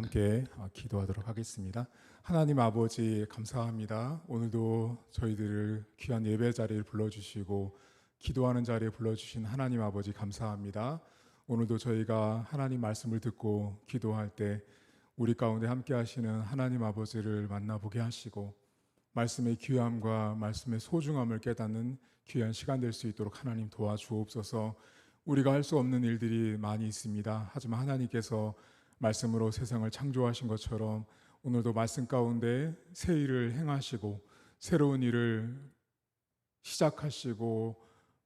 함께 기도하도록 하겠습니다. 하나님 아버지 감사합니다. 오늘도 저희들을 귀한 예배 자리에 불러주시고 기도하는 자리에 불러주신 하나님 아버지 감사합니다. 오늘도 저희가 하나님 말씀을 듣고 기도할 때 우리 가운데 함께 하시는 하나님 아버지를 만나보게 하시고 말씀의 귀함과 말씀의 소중함을 깨닫는 귀한 시간 될 수 있도록 하나님 도와주옵소서. 우리가 할 수 없는 일들이 많이 있습니다. 하지만 하나님께서 말씀으로 세상을 창조하신 것처럼 오늘도 말씀 가운데 새 일을 행하시고 새로운 일을 시작하시고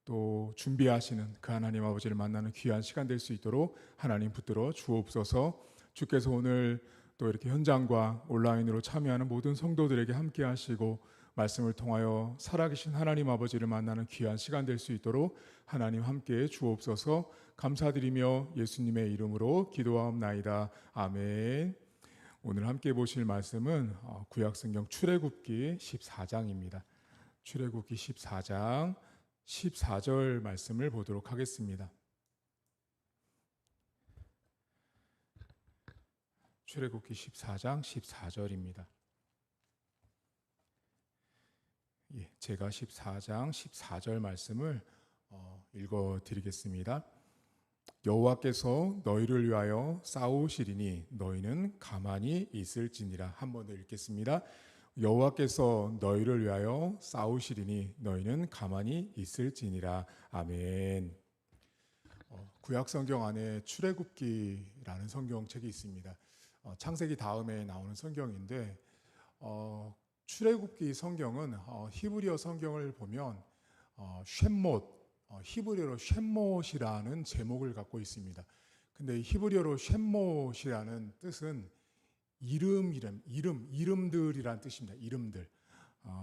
또 준비하시는 그 하나님 아버지를 만나는 귀한 시간 될 수 있도록 하나님 붙들어 주옵소서. 주께서 오늘 또 이렇게 현장과 온라인으로 참여하는 모든 성도들에게 함께 하시고 말씀을 통하여 살아계신 하나님 아버지를 만나는 귀한 시간 될 수 있도록 하나님 함께 주옵소서. 감사드리며 예수님의 이름으로 기도하옵나이다. 아멘. 오늘 함께 보실 말씀은 구약성경 출애굽기 14장입니다. 출애굽기 14장 14절 말씀을 보도록 하겠습니다. 출애굽기 14장 14절입니다. 제가 14장 14절 말씀을 읽어드리겠습니다. 여호와께서 너희를 위하여 싸우시리니 너희는 가만히 있을지니라. 한 번 더 읽겠습니다. 여호와께서 너희를 위하여 싸우시리니 너희는 가만히 있을지니라. 아멘. 구약성경 안에 출애굽기라는 성경책이 있습니다. 창세기 다음에 나오는 성경인데 출애굽기 성경은 히브리어 성경을 보면 쉔못, 히브리어로 쉔못이라는 제목을 갖고 있습니다. 근데 히브리어로 쉔못이라는 뜻은 이름들이란 뜻입니다. 이름들.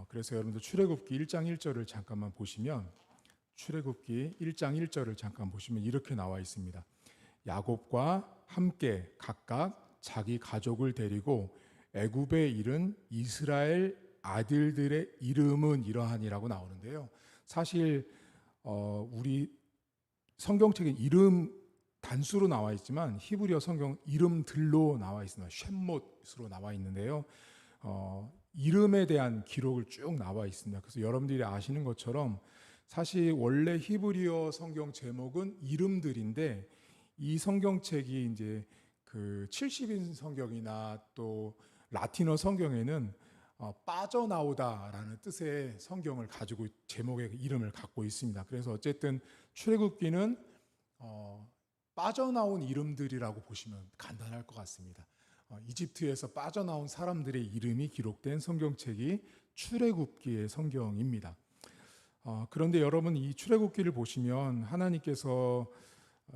그래서 여러분들 출애굽기 1장 1절을 잠깐만 보시면 출애굽기 1장 1절을 잠깐 보시면 이렇게 나와 있습니다. 야곱과 함께 각각 자기 가족을 데리고 애굽에 이른 이스라엘 아들들의 이름은 이러하니라고 나오는데요. 사실 우리 성경책엔 이름 단수로 나와 있지만 히브리어 성경 이름들로 나와 있습니다. 쉔못으로 나와 있는데요. 이름에 대한 기록을 쭉 나와 있습니다. 그래서 여러분들이 아시는 것처럼 사실 원래 히브리어 성경 제목은 이름들인데 이 성경책이 이제 그 70인 성경이나 또 라틴어 성경에는 빠져나오다라는 뜻의 성경을 가지고 제목의 이름을 갖고 있습니다. 그래서 어쨌든 출애굽기는 빠져나온 이름들이라고 보시면 간단할 것 같습니다. 이집트에서 빠져나온 사람들의 이름이 기록된 성경책이 출애굽기의 성경입니다. 그런데 여러분 이 출애굽기를 보시면 하나님께서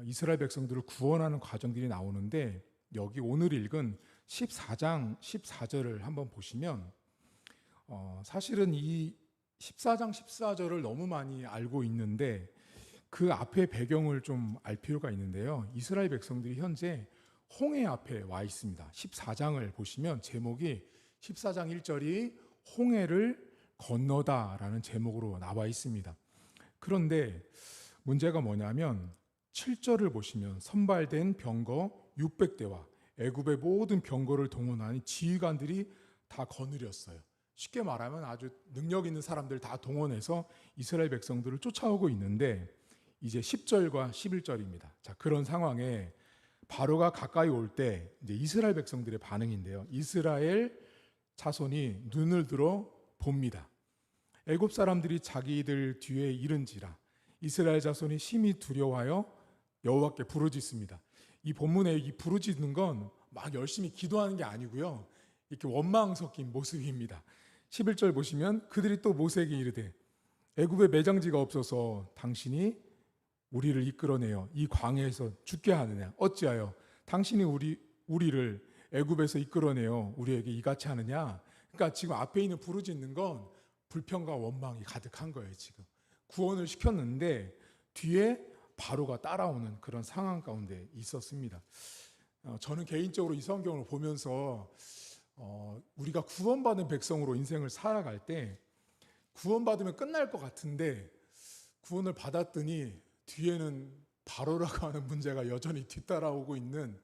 이스라엘 백성들을 구원하는 과정들이 나오는데 여기 오늘 읽은 14장 14절을 한번 보시면 사실은 이 14장 14절을 너무 많이 알고 있는데 그 앞에 배경을 좀 알 필요가 있는데요. 이스라엘 백성들이 현재 홍해 앞에 와 있습니다. 14장을 보시면 제목이 14장 1절이 홍해를 건너다라는 제목으로 나와 있습니다. 그런데 문제가 뭐냐면 7절을 보시면 선발된 병거 600대와 애굽의 모든 병거를 동원하니 지휘관들이 다 거느렸어요. 쉽게 말하면 아주 능력 있는 사람들 다 동원해서 이스라엘 백성들을 쫓아오고 있는데 이제 10절과 11절입니다. 자, 그런 상황에 바로가 가까이 올 때 이제 이스라엘 백성들의 반응인데요. 이스라엘 자손이 눈을 들어 봅니다. 애굽 사람들이 자기들 뒤에 이른지라 이스라엘 자손이 심히 두려워하여 여호와께 부르짖습니다. 이 본문에 이 부르짖는 건 막 열심히 기도하는 게 아니고요. 이렇게 원망 섞인 모습입니다. 11절 보시면 그들이 또 모세에게 이르되 애굽에 매장지가 없어서 당신이 우리를 이끌어내어 이 광야에서 죽게 하느냐 어찌하여 당신이 우리를 애굽에서 이끌어내어 우리에게 이같이 하느냐. 그러니까 지금 앞에 있는 부르짖는 건 불평과 원망이 가득한 거예요. 지금 구원을 시켰는데 뒤에 바로가 따라오는 그런 상황 가운데 있었습니다. 저는 개인적으로 이 성경을 보면서 우리가 구원받은 백성으로 인생을 살아갈 때 구원받으면 끝날 것 같은데 구원을 받았더니 뒤에는 바로라고 하는 문제가 여전히 뒤따라오고 있는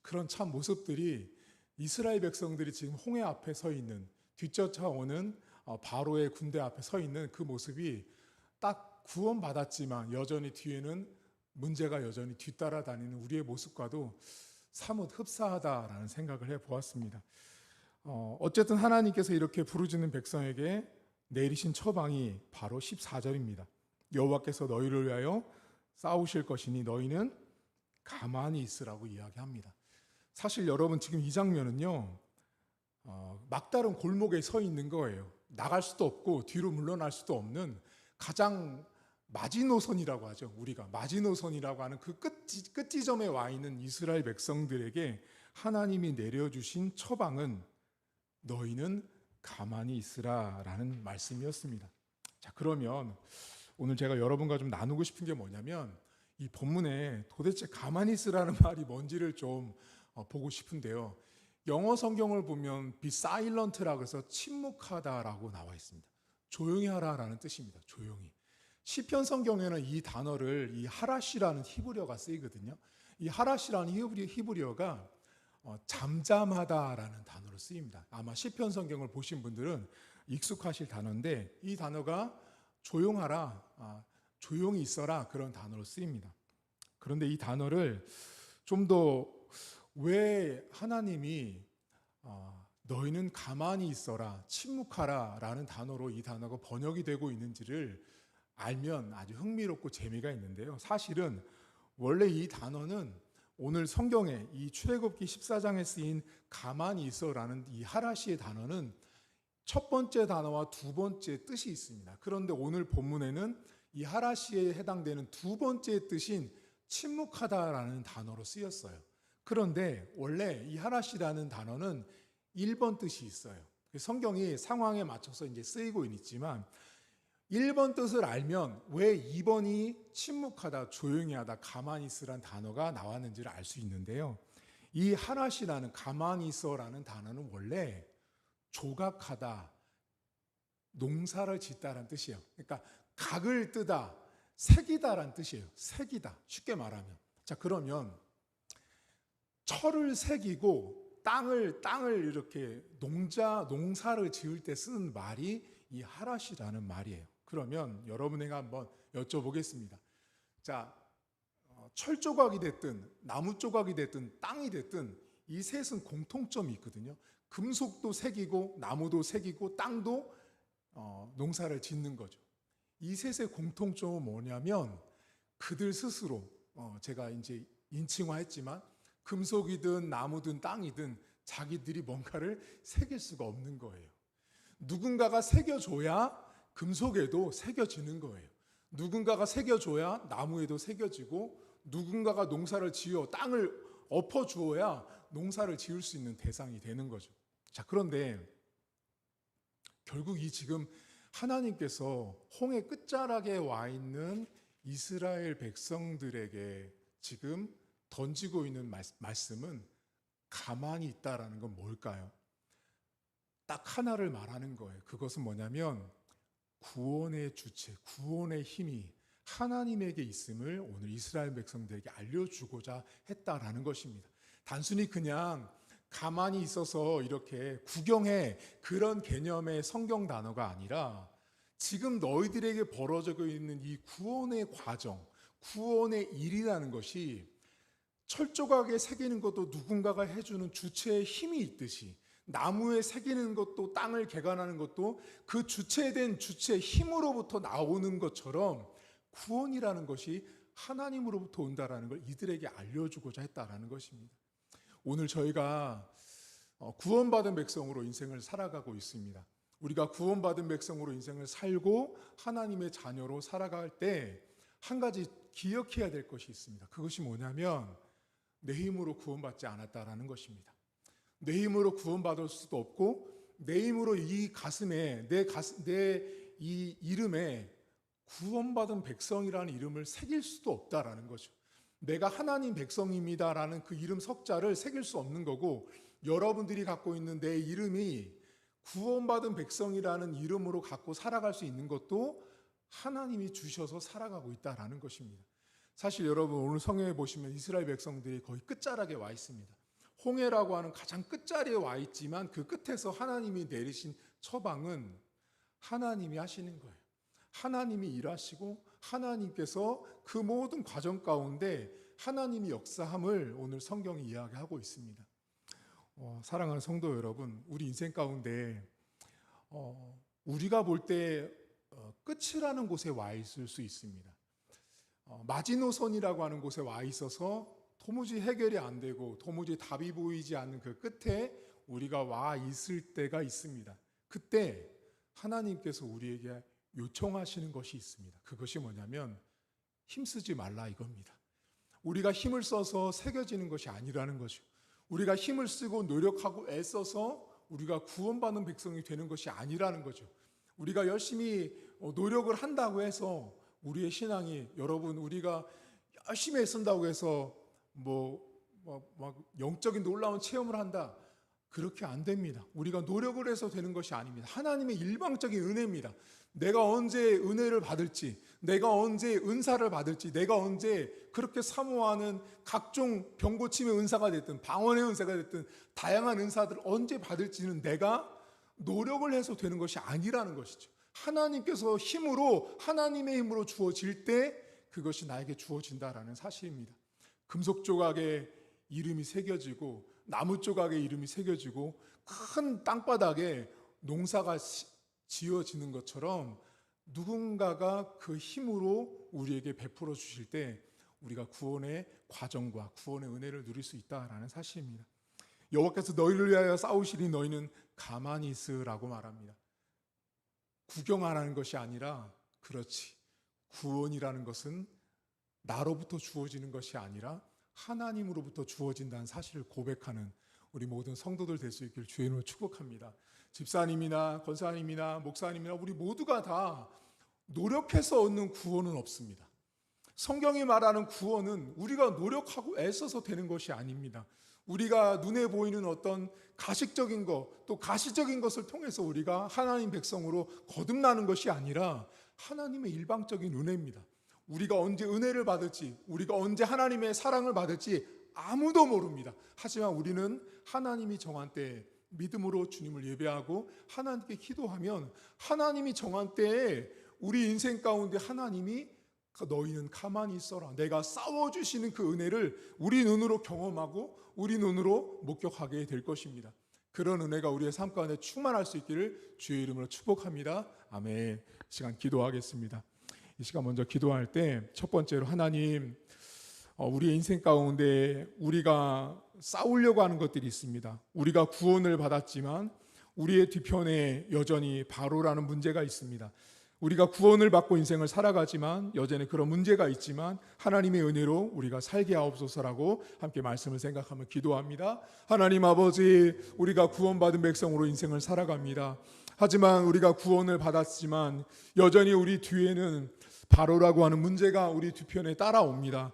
그런 참 모습들이 이스라엘 백성들이 지금 홍해 앞에 서 있는, 뒤쫓아오는 바로의 군대 앞에 서 있는 그 모습이 딱 구원받았지만 여전히 뒤에는 문제가 여전히 뒤따라다니는 우리의 모습과도 사뭇 흡사하다라는 생각을 해보았습니다. 어쨌든 하나님께서 이렇게 부르짖는 백성에게 내리신 처방이 바로 14절입니다. 여호와께서 너희를 위하여 싸우실 것이니 너희는 가만히 있으라고 이야기합니다. 사실 여러분 지금 이 장면은요, 막다른 골목에 서 있는 거예요. 나갈 수도 없고 뒤로 물러날 수도 없는 가장 마지노선이라고 하죠. 우리가 마지노선이라고 하는 그 끝지점에 와 있는 이스라엘 백성들에게 하나님이 내려주신 처방은 너희는 가만히 있으라라는 말씀이었습니다. 자, 그러면 오늘 제가 여러분과 좀 나누고 싶은 게 뭐냐면 이 본문에 도대체 가만히 있으라는 말이 뭔지를 좀 보고 싶은데요. 영어 성경을 보면 be silent라고 해서 침묵하다라고 나와 있습니다. 조용히 하라라는 뜻입니다. 조용히. 시편 성경에는 이 단어를 이 하라시라는 히브리어가 쓰이거든요. 이 하라시라는 히브리어가 잠잠하다라는 단어로 쓰입니다. 아마 시편 성경을 보신 분들은 익숙하실 단어인데 이 단어가 조용하라, 조용히 있어라 그런 단어로 쓰입니다. 그런데 이 단어를 좀 더 왜 하나님이 너희는 가만히 있어라, 침묵하라 라는 단어로 이 단어가 번역이 되고 있는지를 알면 아주 흥미롭고 재미가 있는데요. 사실은 원래 이 단어는 오늘 성경에 이 출애굽기 14장에 쓰인 가만히 있어라는 이 하라시의 단어는 첫 번째 단어와 두 번째 뜻이 있습니다. 그런데 오늘 본문에는 이 하라시에 해당되는 두 번째 뜻인 침묵하다라는 단어로 쓰였어요. 그런데 원래 이 하라시라는 단어는 1번 뜻이 있어요. 성경이 상황에 맞춰서 이제 쓰이고 있지만 1번 뜻을 알면 왜 2번이 침묵하다, 조용히 하다, 가만히 있으라는 단어가 나왔는지를 알 수 있는데요. 이 하라시라는 가만히 있어라는 단어는 원래 조각하다, 농사를 짓다라는 뜻이에요. 그러니까 각을 뜨다, 새기다라는 뜻이에요. 새기다, 쉽게 말하면. 자, 그러면 철을 새기고 땅을 이렇게 농사를 지을 때 쓰는 말이 이 하라시라는 말이에요. 그러면 여러분에게 한번 여쭤보겠습니다. 자, 철 조각이 됐든 나무 조각이 됐든 땅이 됐든 이 셋은 공통점이 있거든요. 금속도 새기고 나무도 새기고 땅도 농사를 짓는 거죠. 이 셋의 공통점은 뭐냐면 그들 스스로 제가 이제 인칭화했지만 금속이든 나무든 땅이든 자기들이 뭔가를 새길 수가 없는 거예요. 누군가가 새겨줘야 금속에도 새겨지는 거예요. 누군가가 새겨줘야 나무에도 새겨지고 누군가가 농사를 지어 땅을 엎어주어야 농사를 지을 수 있는 대상이 되는 거죠. 자, 그런데 결국 이 지금 하나님께서 홍해 끝자락에 와 있는 이스라엘 백성들에게 지금 던지고 있는 말씀은 가만히 있다라는 건 뭘까요? 딱 하나를 말하는 거예요. 그것은 뭐냐면 구원의 주체, 구원의 힘이 하나님에게 있음을 오늘 이스라엘 백성들에게 알려주고자 했다라는 것입니다. 단순히 그냥 가만히 있어서 이렇게 구경해 그런 개념의 성경 단어가 아니라 지금 너희들에게 벌어지고 있는 이 구원의 과정, 구원의 일이라는 것이 철조각에 새기는 것도 누군가가 해주는 주체의 힘이 있듯이 나무에 새기는 것도 땅을 개간하는 것도 그 주체된 주체의 힘으로부터 나오는 것처럼 구원이라는 것이 하나님으로부터 온다라는 걸 이들에게 알려주고자 했다라는 것입니다. 오늘 저희가 구원받은 백성으로 인생을 살아가고 있습니다. 우리가 구원받은 백성으로 인생을 살고 하나님의 자녀로 살아갈 때 한 가지 기억해야 될 것이 있습니다. 그것이 뭐냐면 내 힘으로 구원받지 않았다라는 것입니다. 내 힘으로 구원받을 수도 없고 내 힘으로 이 가슴에 내 이 이름에 구원받은 백성이라는 이름을 새길 수도 없다라는 거죠. 내가 하나님 백성입니다라는 그 이름 석자를 새길 수 없는 거고 여러분들이 갖고 있는 내 이름이 구원받은 백성이라는 이름으로 갖고 살아갈 수 있는 것도 하나님이 주셔서 살아가고 있다라는 것입니다. 사실 여러분 오늘 성경에 보시면 이스라엘 백성들이 거의 끝자락에 와 있습니다. 홍해라고 하는 가장 끝자리에 와 있지만 그 끝에서 하나님이 내리신 처방은 하나님이 하시는 거예요. 하나님이 일하시고 하나님께서 그 모든 과정 가운데 하나님이 역사함을 오늘 성경이 이야기하고 있습니다. 사랑하는 성도 여러분, 우리 인생 가운데 우리가 볼 때 끝이라는 곳에 와 있을 수 있습니다. 마지노선이라고 하는 곳에 와 있어서 도무지 해결이 안 되고 도무지 답이 보이지 않는 그 끝에 우리가 와 있을 때가 있습니다. 그때 하나님께서 우리에게 요청하시는 것이 있습니다. 그것이 뭐냐면 힘쓰지 말라 이겁니다. 우리가 힘을 써서 새겨지는 것이 아니라는 거죠. 우리가 힘을 쓰고 노력하고 애써서 우리가 구원받는 백성이 되는 것이 아니라는 거죠. 우리가 열심히 노력을 한다고 해서 우리의 신앙이, 여러분, 우리가 열심히 애쓴다고 해서 막 영적인 놀라운 체험을 한다, 그렇게 안 됩니다. 우리가 노력을 해서 되는 것이 아닙니다. 하나님의 일방적인 은혜입니다. 내가 언제 은혜를 받을지, 내가 언제 은사를 받을지, 내가 언제 그렇게 사모하는 각종 병고침의 은사가 됐든 방언의 은사가 됐든 다양한 은사들을 언제 받을지는 내가 노력을 해서 되는 것이 아니라는 것이죠. 하나님께서 하나님의 힘으로 주어질 때 그것이 나에게 주어진다라는 사실입니다. 금속 조각에 이름이 새겨지고 나무 조각에 이름이 새겨지고 큰 땅바닥에 농사가 지어지는 것처럼 누군가가 그 힘으로 우리에게 베풀어 주실 때 우리가 구원의 과정과 구원의 은혜를 누릴 수 있다라는 사실입니다. 여호와께서 너희를 위하여 싸우시니 너희는 가만히 있으라고 말합니다. 구경하라는 것이 아니라, 그렇지, 구원이라는 것은 나로부터 주어지는 것이 아니라 하나님으로부터 주어진다는 사실을 고백하는 우리 모든 성도들 될 수 있기를 주의 이름으로 축복합니다. 집사님이나 권사님이나 목사님이나 우리 모두가 다 노력해서 얻는 구원은 없습니다. 성경이 말하는 구원은 우리가 노력하고 애써서 되는 것이 아닙니다. 우리가 눈에 보이는 어떤 가식적인 것, 또 가시적인 것을 통해서 우리가 하나님 백성으로 거듭나는 것이 아니라 하나님의 일방적인 은혜입니다. 우리가 언제 은혜를 받을지, 우리가 언제 하나님의 사랑을 받을지 아무도 모릅니다. 하지만 우리는 하나님이 정한 때에 믿음으로 주님을 예배하고 하나님께 기도하면 하나님이 정한 때에 우리 인생 가운데 하나님이 너희는 가만히 있어라, 내가 싸워주시는 그 은혜를 우리 눈으로 경험하고 우리 눈으로 목격하게 될 것입니다. 그런 은혜가 우리의 삶 가운데 충만할 수 있기를 주의 이름으로 축복합니다. 아멘. 시간 기도하겠습니다. 이 시간 먼저 기도할 때 첫 번째로, 하나님, 우리의 인생 가운데 우리가 싸우려고 하는 것들이 있습니다. 우리가 구원을 받았지만 우리의 뒤편에 여전히 바로라는 문제가 있습니다. 우리가 구원을 받고 인생을 살아가지만 여전히 그런 문제가 있지만 하나님의 은혜로 우리가 살게 하옵소서라고 함께 말씀을 생각하며 기도합니다. 하나님 아버지, 우리가 구원받은 백성으로 인생을 살아갑니다. 하지만 우리가 구원을 받았지만 여전히 우리 뒤에는 바로라고 하는 문제가 우리 뒤편에 따라옵니다.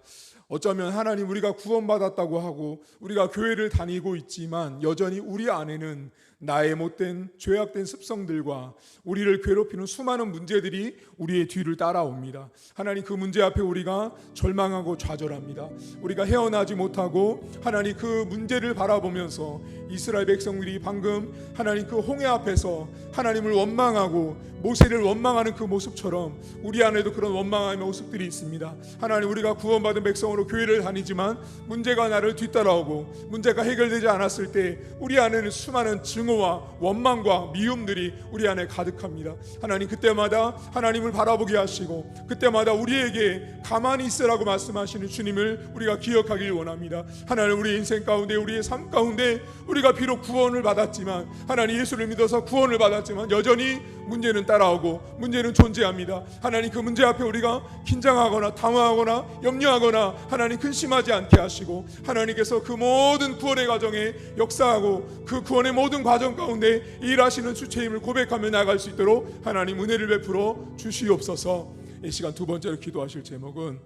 어쩌면 하나님, 우리가 구원받았다고 하고 우리가 교회를 다니고 있지만 여전히 우리 안에는 나의 못된 죄악된 습성들과 우리를 괴롭히는 수많은 문제들이 우리의 뒤를 따라옵니다. 하나님, 그 문제 앞에 우리가 절망하고 좌절합니다. 우리가 헤어나지 못하고 하나님 그 문제를 바라보면서 이스라엘 백성들이 방금 하나님 그 홍해 앞에서 하나님을 원망하고 모세를 원망하는 그 모습처럼 우리 안에도 그런 원망의 모습들이 있습니다. 하나님, 우리가 구원받은 백성으로 교회를 다니지만 문제가 나를 뒤따라오고 문제가 해결되지 않았을 때 우리 안에는 수많은 증오와 원망과 미움들이 우리 안에 가득합니다. 하나님, 그때마다 하나님을 바라보게 하시고 그때마다 우리에게 가만히 있으라고 말씀하시는 주님을 우리가 기억하길 원합니다. 하나님, 우리 인생 가운데 우리의 삶 가운데 우리가 비록 구원을 받았지만 하나님 예수를 믿어서 구원을 받았지만 여전히 문제는 따라오고 문제는 존재합니다. 하나님, 그 문제 앞에 우리가 긴장하거나 당황하거나 염려하거나 하나님 근심하지 않게 하시고 하나님께서 그 모든 구원의 과정에 역사하고 그 구원의 모든 과정 가운데 일하시는 주체임을 고백하며 나아갈 수 있도록 하나님 은혜를 베풀어 주시옵소서. 이 시간 두 번째로 기도하실 제목은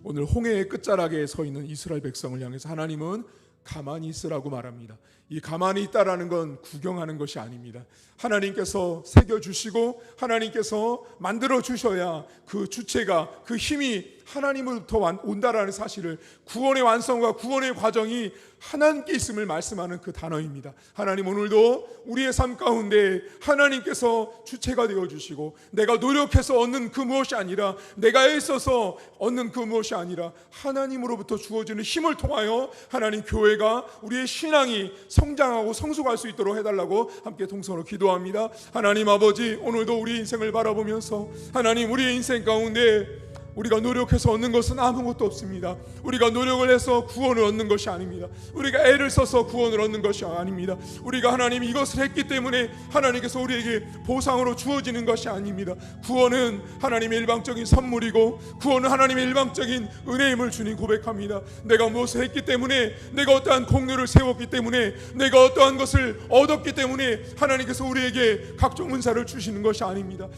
오늘 홍해의 끝자락에 서 있는 이스라엘 백성을 향해서 하나님은 가만히 있으라고 말합니다. 이 가만히 있다라는 건 구경하는 것이 아닙니다. 하나님께서 새겨주시고 하나님께서 만들어주셔야 그 주체가, 그 힘이 하나님으로부터 온다라는 사실을, 구원의 완성과 구원의 과정이 하나님께 있음을 말씀하는 그 단어입니다. 하나님, 오늘도 우리의 삶 가운데 하나님께서 주체가 되어주시고, 내가 노력해서 얻는 그 무엇이 아니라, 내가 애써서 얻는 그 무엇이 아니라 하나님으로부터 주어지는 힘을 통하여 하나님 교회가, 우리의 신앙이 성장하고 성숙할 수 있도록 해달라고 함께 동서로 기도합니다. 하나님 아버지, 오늘도 우리 인생을 바라보면서 하나님, 우리의 인생 가운데 우리가 노력해서 얻는 것은 아무것도 없습니다. 우리가 노력을 해서 구원을 얻는 것이 아닙니다. 우리가 애를 써서 구원을 얻는 것이 아닙니다. 우리가 하나님 이것을 했기 때문에 하나님께서 우리에게 보상으로 주어지는 것이 아닙니다. 구원은 하나님의 일방적인 선물이고, 구원은 하나님의 일방적인 은혜임을 주님 고백합니다. 내가 무엇을 했기 때문에, 내가 어떠한 공로를 세웠기 때문에, 내가 어떠한 것을 얻었기 때문에 하나님께서 우리에게 각종 은사를 주시는 것이 아닙니다.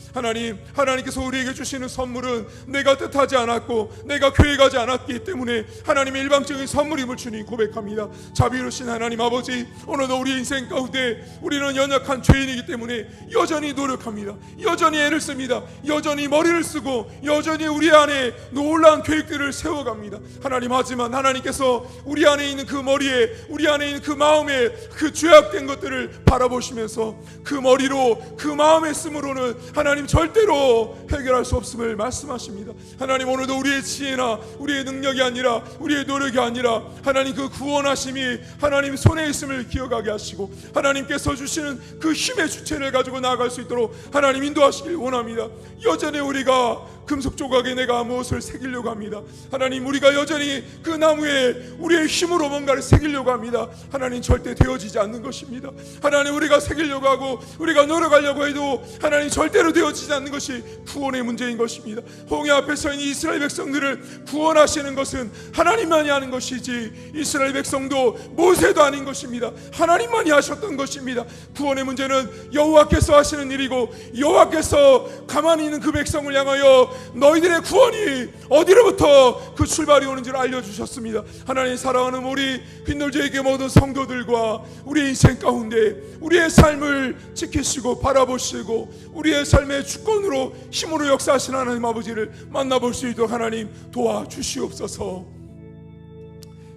하나님께서 우리에게 주시는 선물은 내가 뜻하지 않았고 내가 계획하지 않았기 때문에 하나님의 일방적인 선물임을 주님 고백합니다. 자비로우신 하나님 아버지, 오늘도 우리 인생 가운데 우리는 연약한 죄인이기 때문에 여전히 노력합니다. 여전히 애를 씁니다. 여전히 머리를 쓰고 여전히 우리 안에 놀라운 계획들을 세워갑니다. 하나님, 하지만 하나님께서 우리 안에 있는 그 머리에, 우리 안에 있는 그 마음에 그 죄악된 것들을 바라보시면서 그 머리로, 그 마음에 쓰므로는 하나님 절대로 해결할 수 없음을 말씀하십니다. 하나님, 오늘도 우리의 지혜나 우리의 능력이 아니라, 우리의 노력이 아니라 하나님 그 구원하심이 하나님 손에 있음을 기억하게 하시고, 하나님께서 주시는 그 힘의 주체를 가지고 나아갈 수 있도록 하나님 인도하시길 원합니다. 여전히 우리가 금속 조각에 내가 무엇을 새기려고 합니다. 하나님, 우리가 여전히 그 나무에 우리의 힘으로 뭔가를 새기려고 합니다. 하나님, 절대 되어지지 않는 것입니다. 하나님, 우리가 새기려고 하고 우리가 노력하려고 해도 하나님 절대로 되어지지 않는 것이 구원의 문제인 것입니다. 홍해 앞에 서 있는 이스라엘 백성들을 구원하시는 것은 하나님만이 하는 것이지, 이스라엘 백성도 모세도 아닌 것입니다. 하나님만이 하셨던 것입니다. 구원의 문제는 여호와께서 하시는 일이고, 여호와께서 가만히 있는 그 백성을 향하여 너희들의 구원이 어디로부터 그 출발이 오는지를 알려주셨습니다. 하나님, 사랑하는 우리 빈놀제에게 모든 성도들과 우리의 인생 가운데 우리의 삶을 지키시고 바라보시고 우리의 삶의 주권으로 힘으로 역사하신 하나님 아버지를 만나볼 수 있도록 하나님 도와주시옵소서.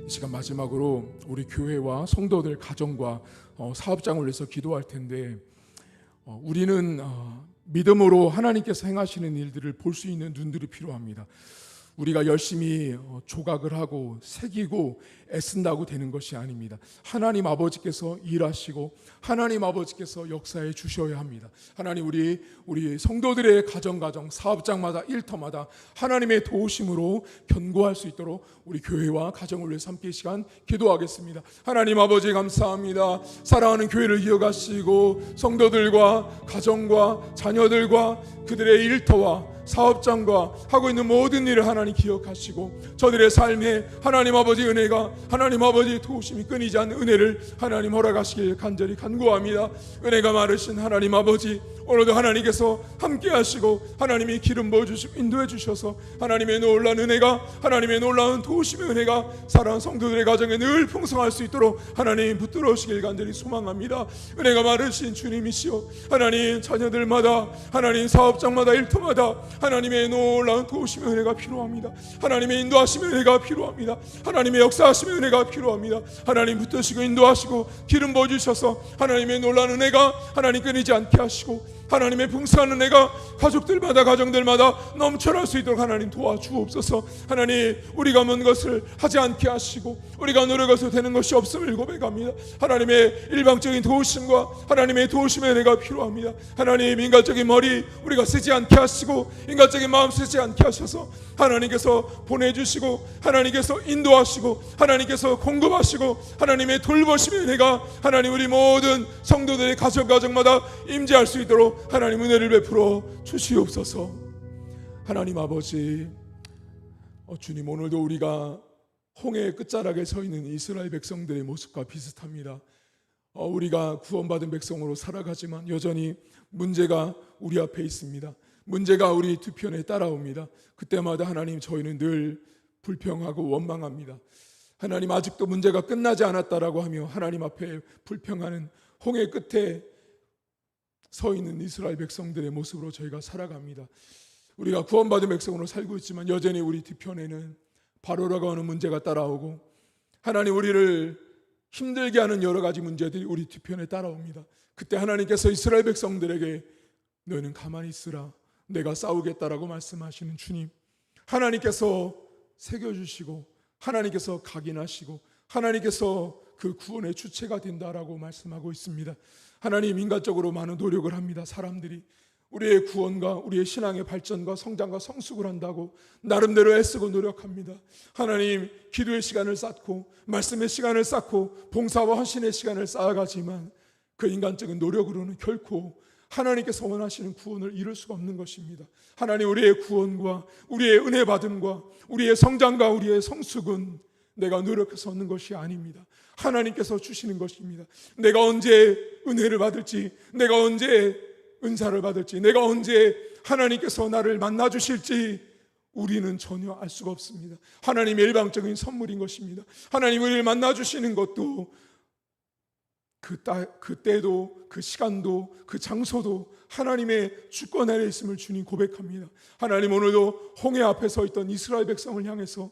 이 시간 마지막으로 우리 교회와 성도들, 가정과 사업장을 위해서 기도할 텐데, 우리는 믿음으로 하나님께서 행하시는 일들을 볼 수 있는 눈들이 필요합니다. 우리가 열심히 조각을 하고 새기고 애쓴다고 되는 것이 아닙니다. 하나님 아버지께서 일하시고 하나님 아버지께서 역사해 주셔야 합니다. 하나님, 우리 성도들의 가정 사업장마다 일터마다 하나님의 도우심으로 견고할 수 있도록 우리 교회와 가정을 위해서 함께 이 시간 기도하겠습니다. 하나님 아버지, 감사합니다. 사랑하는 교회를 이어가시고 성도들과 가정과 자녀들과 그들의 일터와 사업장과 하고 있는 모든 일을 하나님 기억하시고, 저들의 삶에 하나님 아버지 은혜가, 하나님 아버지 도우심이 끊이지 않는 은혜를 하나님 허락하시길 간절히 간구합니다. 은혜가 많으신 하나님 아버지, 오늘도 하나님께서 함께 하시고 하나님이 기름 부어주시고 인도해 주셔서 하나님의 놀라운 은혜가, 하나님의 놀라운 도우심의 은혜가 사랑하는 성도들의 가정에 늘 풍성할 수 있도록 하나님 붙들어오시길 간절히 소망합니다. 은혜가 많으신 주님이시여, 하나님 자녀들마다, 하나님 사업장마다, 일터마다 하나님의 놀라운 도우심의 은혜가 필요합니다. 하나님의 인도하심의 은혜가 필요합니다. 하나님의 역사하심의 은혜가 필요합니다. 하나님 붙드시고 인도하시고 기름 부어주셔서 하나님의 놀라운 은혜가 하나님 끊이지 않게 하시고, 하나님의 풍성한 은혜가 가족들마다, 가정들마다 넘쳐날 수 있도록 하나님 도와주옵소서. 하나님, 우리가 먼 것을 하지 않게 하시고 우리가 노력해서 되는 것이 없음을 고백합니다. 하나님의 일방적인 도우심과 하나님의 도우심의 은혜가 필요합니다. 하나님, 인간적인 머리 우리가 쓰지 않게 하시고 인간적인 마음 쓰지 않게 하셔서 하나님께서 보내주시고 하나님께서 인도하시고 하나님께서 공급하시고 하나님의 돌보심의 은혜가 하나님 우리 모든 성도들의 가정마다 임재할 수 있도록 하나님 은혜를 베풀어 주시옵소서. 하나님 아버지, 주님, 오늘도 우리가 홍해의 끝자락에 서 있는 이스라엘 백성들의 모습과 비슷합니다. 우리가 구원받은 백성으로 살아가지만 여전히 문제가 우리 앞에 있습니다. 문제가 우리 뒤편에 따라옵니다. 그때마다 하나님, 저희는 늘 불평하고 원망합니다. 하나님 아직도 문제가 끝나지 않았다라고 하며 하나님 앞에 불평하는 홍해 끝에 서 있는 이스라엘 백성들의 모습으로 저희가 살아갑니다. 우리가 구원받은 백성으로 살고 있지만 여전히 우리 뒤편에는 바로라고 하는 문제가 따라오고 하나님 우리를 힘들게 하는 여러 가지 문제들이 우리 뒤편에 따라옵니다. 그때 하나님께서 이스라엘 백성들에게 너희는 가만히 있으라, 내가 싸우겠다라고 말씀하시는 주님, 하나님께서 새겨주시고 하나님께서 각인하시고 하나님께서 그 구원의 주체가 된다라고 말씀하고 있습니다. 하나님, 인간적으로 많은 노력을 합니다. 사람들이 우리의 구원과 우리의 신앙의 발전과 성장과 성숙을 한다고 나름대로 애쓰고 노력합니다. 하나님, 기도의 시간을 쌓고 말씀의 시간을 쌓고 봉사와 헌신의 시간을 쌓아가지만 그 인간적인 노력으로는 결코 하나님께서 원하시는 구원을 이룰 수가 없는 것입니다. 하나님, 우리의 구원과 우리의 은혜 받음과 우리의 성장과 우리의 성숙은 내가 노력해서 얻는 것이 아닙니다. 하나님께서 주시는 것입니다. 내가 언제 은혜를 받을지, 내가 언제 은사를 받을지, 내가 언제 하나님께서 나를 만나 주실지 우리는 전혀 알 수가 없습니다. 하나님의 일방적인 선물인 것입니다. 하나님 우리를 만나 주시는 것도 그 때도 그 시간도 그 장소도 하나님의 주권 아래 있음을 주님 고백합니다. 하나님, 오늘도 홍해 앞에 서 있던 이스라엘 백성을 향해서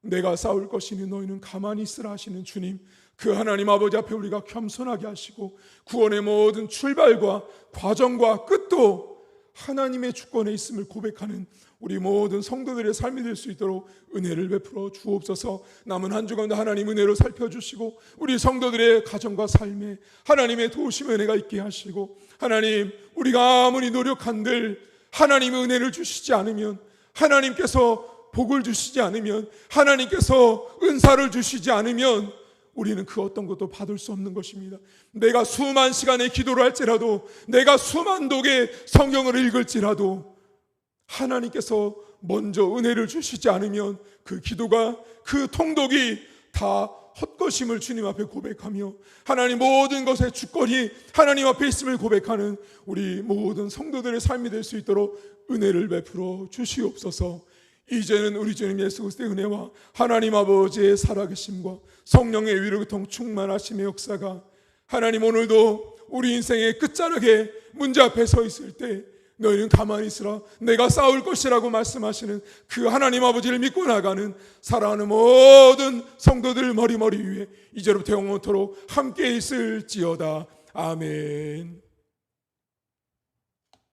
내가 싸울 것이니 너희는 가만히 있으라 하시는 주님, 그 하나님 아버지 앞에 우리가 겸손하게 하시고 구원의 모든 출발과 과정과 끝도 하나님의 주권에 있음을 고백하는 우리 모든 성도들의 삶이 될 수 있도록 은혜를 베풀어 주옵소서. 남은 한 주간도 하나님 은혜로 살펴주시고 우리 성도들의 가정과 삶에 하나님의 도우심 은혜가 있게 하시고, 하나님, 우리가 아무리 노력한들 하나님의 은혜를 주시지 않으면, 하나님께서 복을 주시지 않으면, 하나님께서 은사를 주시지 않으면 우리는 그 어떤 것도 받을 수 없는 것입니다. 내가 수만 시간의 기도를 할지라도, 내가 수만 독의 성경을 읽을지라도 하나님께서 먼저 은혜를 주시지 않으면 그 기도가, 그 통독이 다 헛것임을 주님 앞에 고백하며 하나님 모든 것의 주권이 하나님 앞에 있음을 고백하는 우리 모든 성도들의 삶이 될 수 있도록 은혜를 베풀어 주시옵소서. 이제는 우리 주님 예수 그리스도의 은혜와 하나님 아버지의 살아계심과 성령의 위로교통 충만하심의 역사가, 하나님 오늘도 우리 인생의 끝자락에 문제 앞에 서 있을 때 너희는 가만히 있으라, 내가 싸울 것이라고 말씀하시는 그 하나님 아버지를 믿고 나가는 사랑하는 모든 성도들 머리 위에 이제로부터 영원토록 함께 있을지어다. 아멘.